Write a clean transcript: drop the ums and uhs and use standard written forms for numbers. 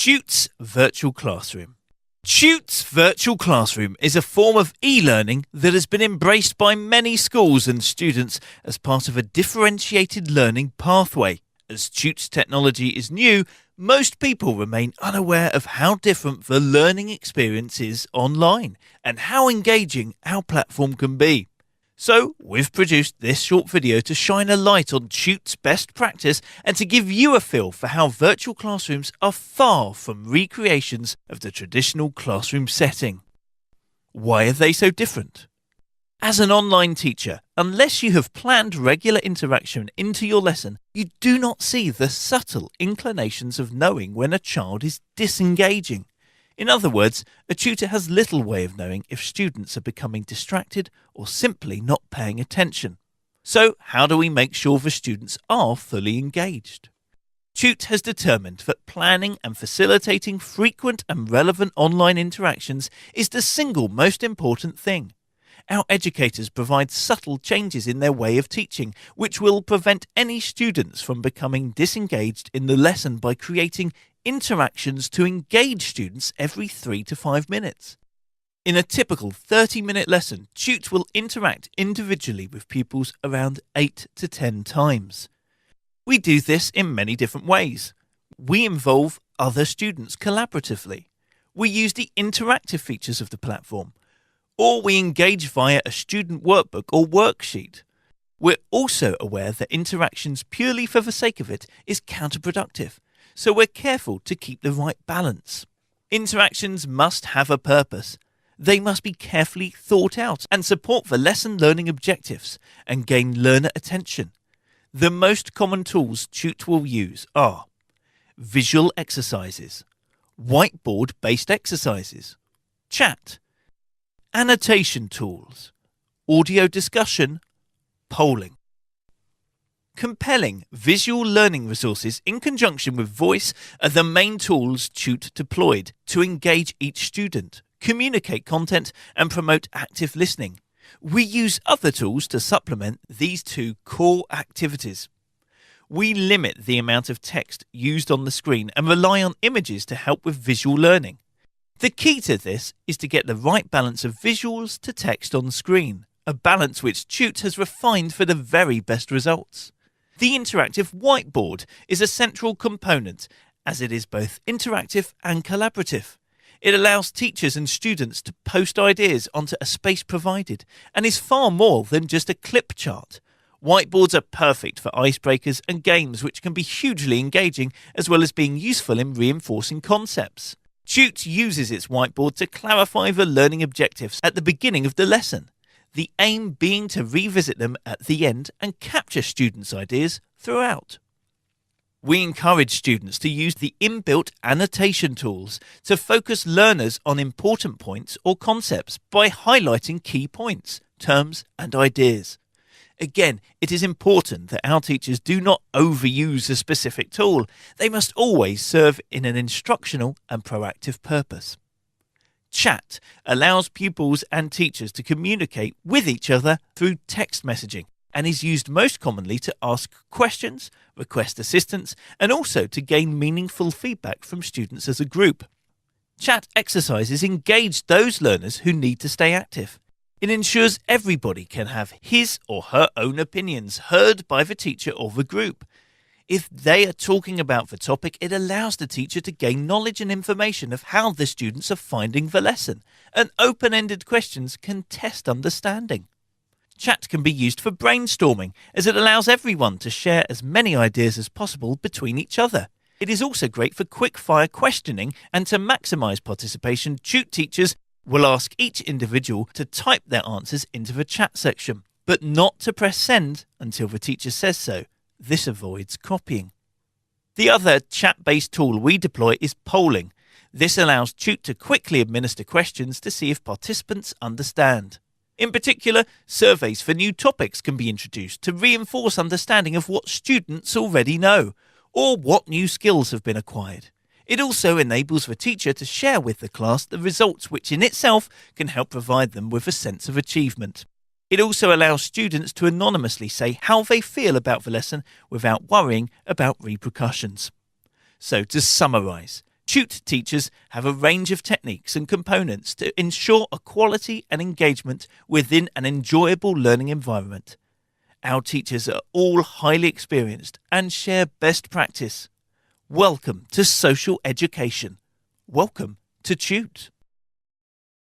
Tute's Virtual Classroom. Tute's Virtual Classroom is a form of e-learning that has been embraced by many schools and students as part of a differentiated learning pathway. As Tute's technology is new, most people remain unaware of how different the learning experience is online and how engaging our platform can be. So, we've produced this short video to shine a light on Tute's best practice and to give you a feel for how virtual classrooms are far from recreations of the traditional classroom setting. Why are they so different? As an online teacher, unless you have planned regular interaction into your lesson, you do not see the subtle inclinations of knowing when a child is disengaging. In other words, a tutor has little way of knowing if students are becoming distracted or simply not paying attention. So, how do we make sure the students are fully engaged? Tute has determined that planning and facilitating frequent and relevant online interactions is the single most important thing. Our educators provide subtle changes in their way of teaching, which will prevent any students from becoming disengaged in the lesson by creating interactions to engage students every 3 to 5 minutes. In a typical 30-minute lesson, Tute will interact individually with pupils around 8 to 10 times. We do this in many different ways. We involve other students collaboratively. We use the interactive features of the platform. Or we engage via a student workbook or worksheet. We're also aware that interactions purely for the sake of it is counterproductive, so we're careful to keep the right balance. Interactions must have a purpose. They must be carefully thought out and support the lesson learning objectives and gain learner attention. The most common tools Tute will use are visual exercises, whiteboard-based exercises, chat, annotation tools, audio discussion, polling. Compelling visual learning resources in conjunction with voice are the main tools Tute deployed to engage each student, communicate content, and promote active listening. We use other tools to supplement these two core activities. We limit the amount of text used on the screen and rely on images to help with visual learning. The key to this is to get the right balance of visuals to text on screen, a balance which Tute has refined for the very best results. The interactive whiteboard is a central component as it is both interactive and collaborative. It allows teachers and students to post ideas onto a space provided and is far more than just a clip chart. Whiteboards are perfect for icebreakers and games which can be hugely engaging as well as being useful in reinforcing concepts. Tute uses its whiteboard to clarify the learning objectives at the beginning of the lesson, the aim being to revisit them at the end and capture students' ideas throughout. We encourage students to use the inbuilt annotation tools to focus learners on important points or concepts by highlighting key points, terms, and ideas. Again, it is important that our teachers do not overuse a specific tool. They must always serve in an instructional and proactive purpose. Chat allows pupils and teachers to communicate with each other through text messaging and is used most commonly to ask questions, request assistance, and also to gain meaningful feedback from students as a group. Chat exercises engage those learners who need to stay active. It ensures everybody can have his or her own opinions heard by the teacher or the group. If they are talking about the topic, it allows the teacher to gain knowledge and information of how the students are finding the lesson, and open-ended questions can test understanding. Chat can be used for brainstorming, as it allows everyone to share as many ideas as possible between each other. It is also great for quick-fire questioning, and to maximise participation, Tute teachers will ask each individual to type their answers into the chat section, but not to press send until the teacher says so. This avoids copying. The other chat-based tool we deploy is polling. This allows Tute to quickly administer questions to see if participants understand. In particular, surveys for new topics can be introduced to reinforce understanding of what students already know, or what new skills have been acquired. It also enables the teacher to share with the class the results, which in itself can help provide them with a sense of achievement. It also allows students to anonymously say how they feel about the lesson without worrying about repercussions. So to summarise, Tute teachers have a range of techniques and components to ensure equality and engagement within an enjoyable learning environment. Our teachers are all highly experienced and share best practice. Welcome to social education. Welcome to Tute.